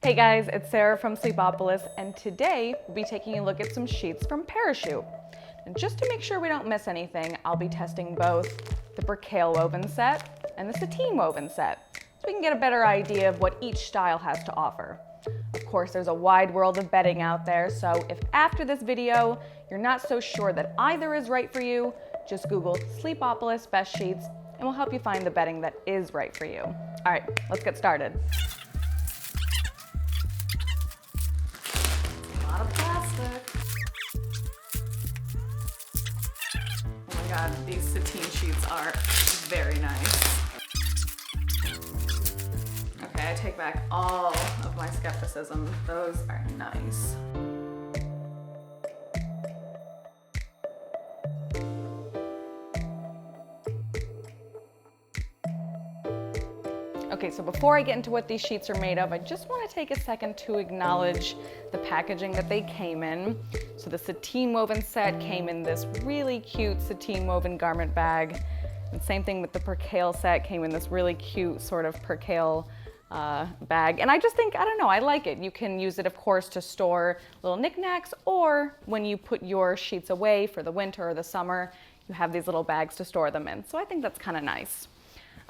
Hey guys, it's Sarah from Sleepopolis, and today we'll be taking a look at some sheets from Parachute. And just to make sure we don't miss anything, I'll be testing both the Percale woven set and the Sateen woven set, so we can get a better idea of what each style has to offer. Of course, there's a wide world of bedding out there, so if after this video you're not so sure that either is right for you, just Google Sleepopolis best sheets and we'll help you find the bedding that is right for you. All right, let's get started. Of plastic. Oh my god, these sateen sheets are very nice. Okay, I take back all of my skepticism. Those are nice. Okay, so before I get into what these sheets are made of, I just want to take a second to acknowledge the packaging that they came in. So the Sateen woven set came in this really cute Sateen woven garment bag. And same thing with the Percale set, came in this really cute sort of Percale bag. And I just think, I don't know, I like it. You can use it, of course, to store little knickknacks, or when you put your sheets away for the winter or the summer, you have these little bags to store them in. So I think that's kind of nice.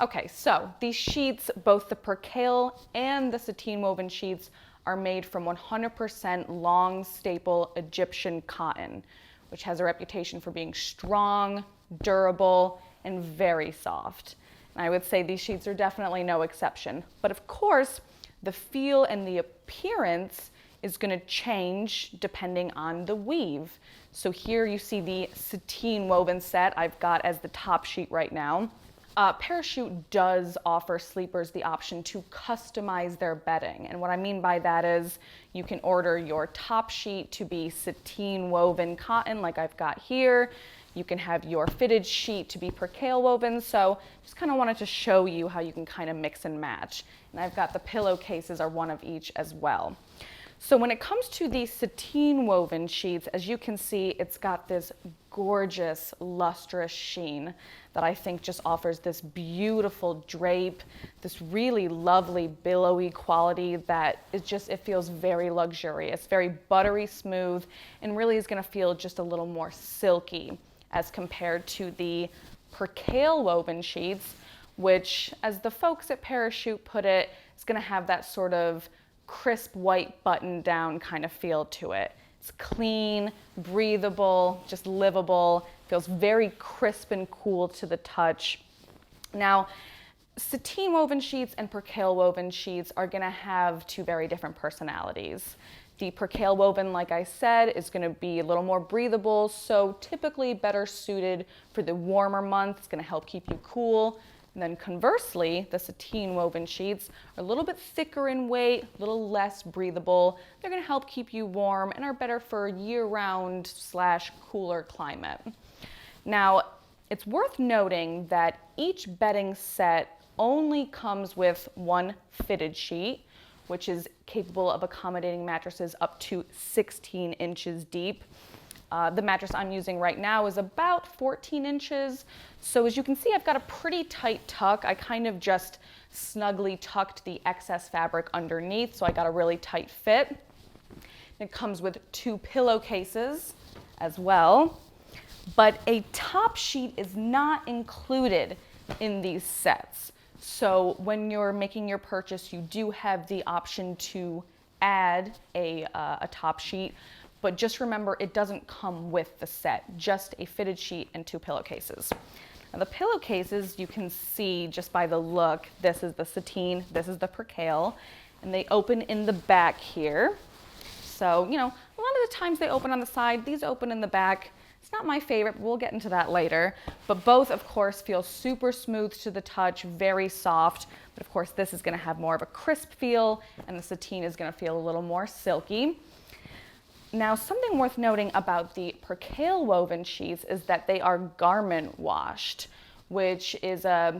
Okay, so these sheets, both the Percale and the Sateen woven sheets, are made from 100% long staple Egyptian cotton, which has a reputation for being strong, durable, and very soft. And I would say these sheets are definitely no exception. But of course, the feel and the appearance is going to change depending on the weave. So here you see the Sateen woven set I've got as the top sheet right now. Parachute does offer sleepers the option to customize their bedding. And what I mean by that is you can order your top sheet to be Sateen woven cotton like I've got here. You can have your fitted sheet to be Percale woven. So just kind of wanted to show you how you can kind of mix and match. And I've got the pillowcases are one of each as well. So when it comes to the Sateen woven sheets, as you can see, it's got this gorgeous, lustrous sheen that I think just offers this beautiful drape, this really lovely billowy quality that is just, it feels very luxurious, very buttery smooth, and really is gonna feel just a little more silky as compared to the Percale woven sheets, which, as the folks at Parachute put it, is gonna have that sort of crisp white button down kind of feel to it. It's clean, breathable, just livable, feels very crisp and cool to the touch. Now, Sateen woven sheets and Percale woven sheets are gonna have two very different personalities. The Percale woven, like I said, is gonna be a little more breathable, so typically better suited for the warmer months. It's gonna help keep you cool. And then conversely, the Sateen woven sheets are a little bit thicker in weight, a little less breathable. They're gonna help keep you warm and are better for year-round / cooler climate. Now, it's worth noting that each bedding set only comes with one fitted sheet, which is capable of accommodating mattresses up to 16 inches deep. The mattress I'm using right now is about 14 inches. So as you can see, I've got a pretty tight tuck. I kind of just snugly tucked the excess fabric underneath, so I got a really tight fit. It comes with two pillowcases as well, but a top sheet is not included in these sets. So when you're making your purchase, you do have the option to add a top sheet. But just remember, it doesn't come with the set, just a fitted sheet and two pillowcases. Now the pillowcases, you can see just by the look, this is the Sateen, this is the Percale, and they open in the back here. So, you know, a lot of the times they open on the side, these open in the back. It's not my favorite, but we'll get into that later. But both, of course, feel super smooth to the touch, very soft. But of course, this is gonna have more of a crisp feel, and the Sateen is gonna feel a little more silky. Now, something worth noting about the Percale woven sheets is that they are garment washed, which is a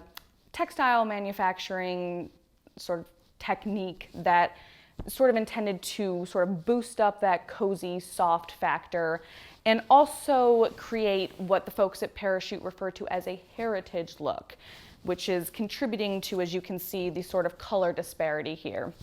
textile manufacturing sort of technique that sort of intended to sort of boost up that cozy, soft factor and also create what the folks at Parachute refer to as a heritage look, which is contributing to, as you can see, the sort of color disparity here.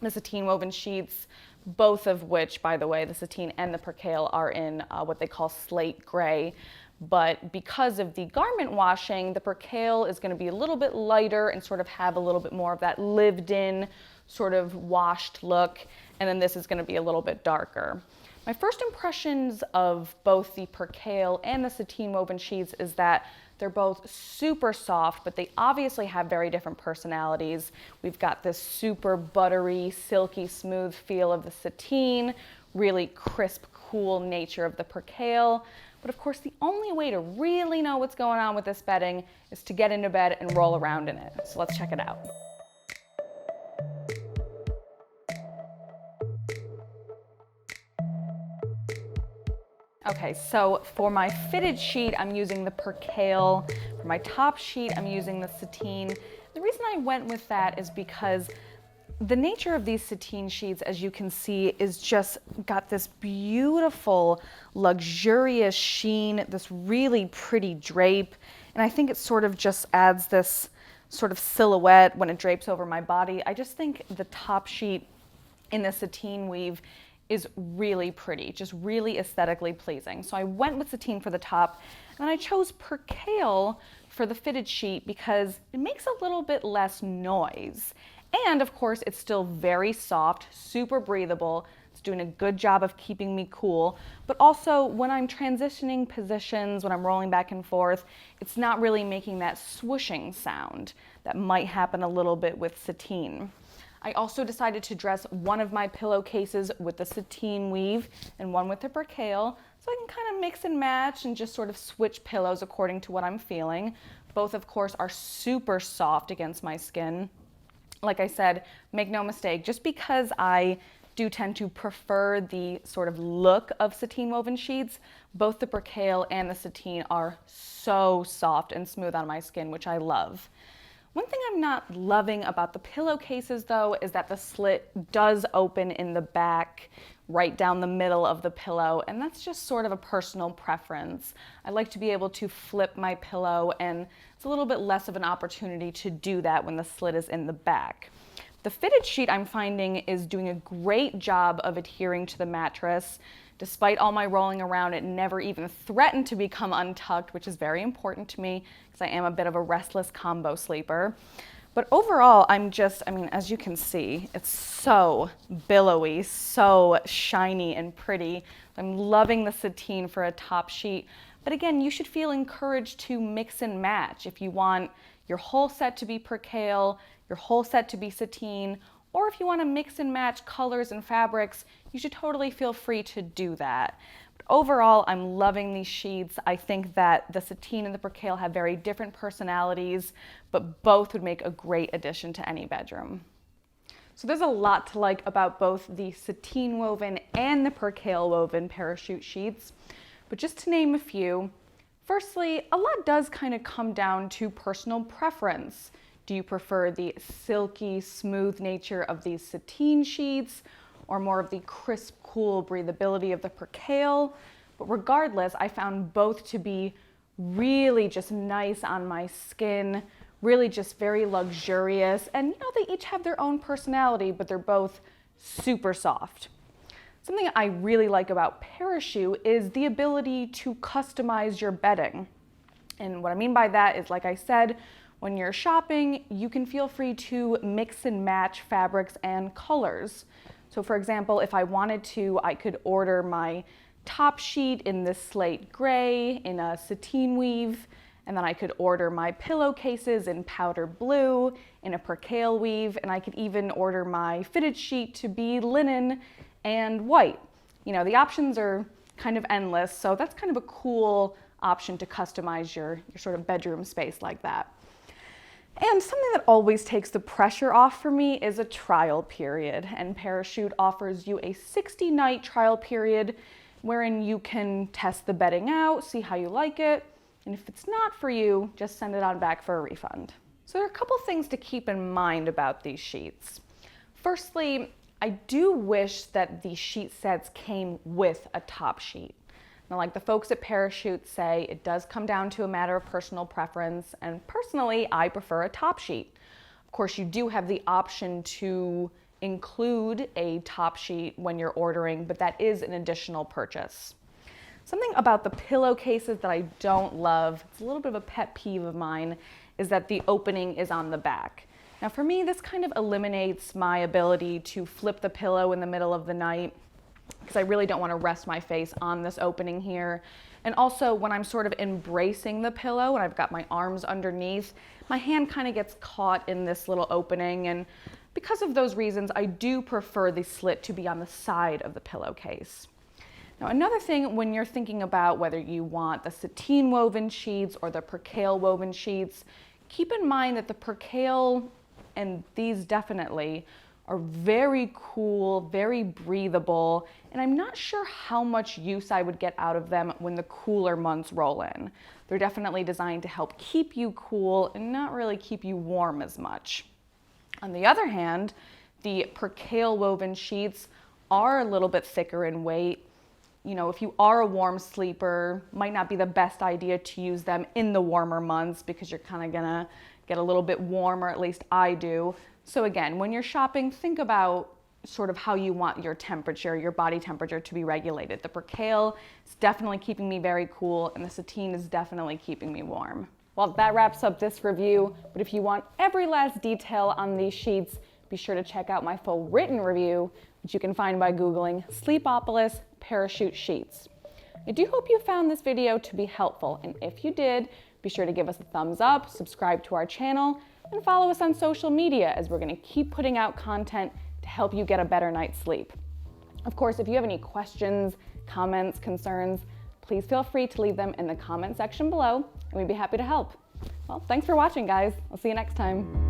The sateen woven sheets, both of which, by the way, the sateen and the percale are in what they call slate gray. But because of the garment washing, the percale is going to be a little bit lighter and sort of have a little bit more of that lived in sort of washed look. And then this is going to be a little bit darker. My first impressions of both the percale and the sateen woven sheets is that they're both super soft, but they obviously have very different personalities. We've got this super buttery, silky, smooth feel of the sateen, really crisp, cool nature of the percale. But of course, the only way to really know what's going on with this bedding is to get into bed and roll around in it. So let's check it out. Okay, so for my fitted sheet, I'm using the percale. For my top sheet, I'm using the sateen. The reason I went with that is because the nature of these sateen sheets, as you can see, is just got this beautiful, luxurious sheen, this really pretty drape. And I think it sort of just adds this sort of silhouette when it drapes over my body. I just think the top sheet in the sateen weave is really pretty, just really aesthetically pleasing. So I went with sateen for the top, and then I chose percale for the fitted sheet because it makes a little bit less noise. And of course, it's still very soft, super breathable. It's doing a good job of keeping me cool. But also, when I'm transitioning positions, when I'm rolling back and forth, it's not really making that swooshing sound that might happen a little bit with sateen. I also decided to dress one of my pillowcases with the sateen weave and one with the percale, so I can kind of mix and match and just sort of switch pillows according to what I'm feeling. Both, of course, are super soft against my skin. Like I said, make no mistake, just because I do tend to prefer the sort of look of sateen woven sheets, both the percale and the sateen are so soft and smooth on my skin, which I love. One thing I'm not loving about the pillowcases, though, is that the slit does open in the back, right down the middle of the pillow, and that's just sort of a personal preference. I like to be able to flip my pillow, and it's a little bit less of an opportunity to do that when the slit is in the back. The fitted sheet, I'm finding, is doing a great job of adhering to the mattress. Despite all my rolling around, it never even threatened to become untucked, which is very important to me because I am a bit of a restless combo sleeper. But overall, as you can see, it's so billowy, so shiny and pretty. I'm loving the sateen for a top sheet. But again, you should feel encouraged to mix and match. If you want your whole set to be percale, your whole set to be sateen, or if you want to mix and match colors and fabrics, you should totally feel free to do that. But overall, I'm loving these sheets. I think that the sateen and the percale have very different personalities, but both would make a great addition to any bedroom. So there's a lot to like about both the sateen woven and the percale woven parachute sheets. But just to name a few, firstly, a lot does kind of come down to personal preference. Do you prefer the silky, smooth nature of these sateen sheets or more of the crisp, cool breathability of the percale? But regardless, I found both to be really just nice on my skin, really just very luxurious. And they each have their own personality, but they're both super soft. Something I really like about Parachute is the ability to customize your bedding. And what I mean by that is, like I said, when you're shopping, you can feel free to mix and match fabrics and colors. So for example, if I wanted to, I could order my top sheet in this slate gray in a sateen weave, and then I could order my pillowcases in powder blue in a percale weave, and I could even order my fitted sheet to be linen and white. The options are kind of endless, so that's kind of a cool option to customize your sort of bedroom space like that. And something that always takes the pressure off for me is a trial period. And Parachute offers you a 60-night trial period wherein you can test the bedding out, see how you like it, and if it's not for you, just send it on back for a refund. So there are a couple things to keep in mind about these sheets. Firstly, I do wish that the sheet sets came with a top sheet. Now, like the folks at Parachute say, it does come down to a matter of personal preference, and personally, I prefer a top sheet. Of course, you do have the option to include a top sheet when you're ordering, but that is an additional purchase. Something about the pillowcases that I don't love, it's a little bit of a pet peeve of mine, is that the opening is on the back. Now for me, this kind of eliminates my ability to flip the pillow in the middle of the night, because I really don't want to rest my face on this opening here. And also when I'm sort of embracing the pillow and I've got my arms underneath, my hand kind of gets caught in this little opening, and because of those reasons, I do prefer the slit to be on the side of the pillowcase. Now another thing, when you're thinking about whether you want the sateen woven sheets or the percale woven sheets, keep in mind that the percale, and these definitely, are very cool, very breathable, and I'm not sure how much use I would get out of them when the cooler months roll in. They're definitely designed to help keep you cool and not really keep you warm as much. On the other hand, the percale woven sheets are a little bit thicker in weight. You know, if you are a warm sleeper, might not be the best idea to use them in the warmer months because you're kind of gonna get a little bit warm, or at least I do. So again, when you're shopping, think about sort of how you want your temperature, your body temperature to be regulated. The percale is definitely keeping me very cool, and the sateen is definitely keeping me warm. Well, that wraps up this review, but if you want every last detail on these sheets, be sure to check out my full written review, which you can find by Googling Sleepopolis parachute sheets. I do hope you found this video to be helpful, and if you did, be sure to give us a thumbs up, subscribe to our channel, and follow us on social media, as we're going to keep putting out content to help you get a better night's sleep. Of course, if you have any questions, comments, concerns, please feel free to leave them in the comment section below, and we'd be happy to help. Well, thanks for watching, guys. I'll see you next time.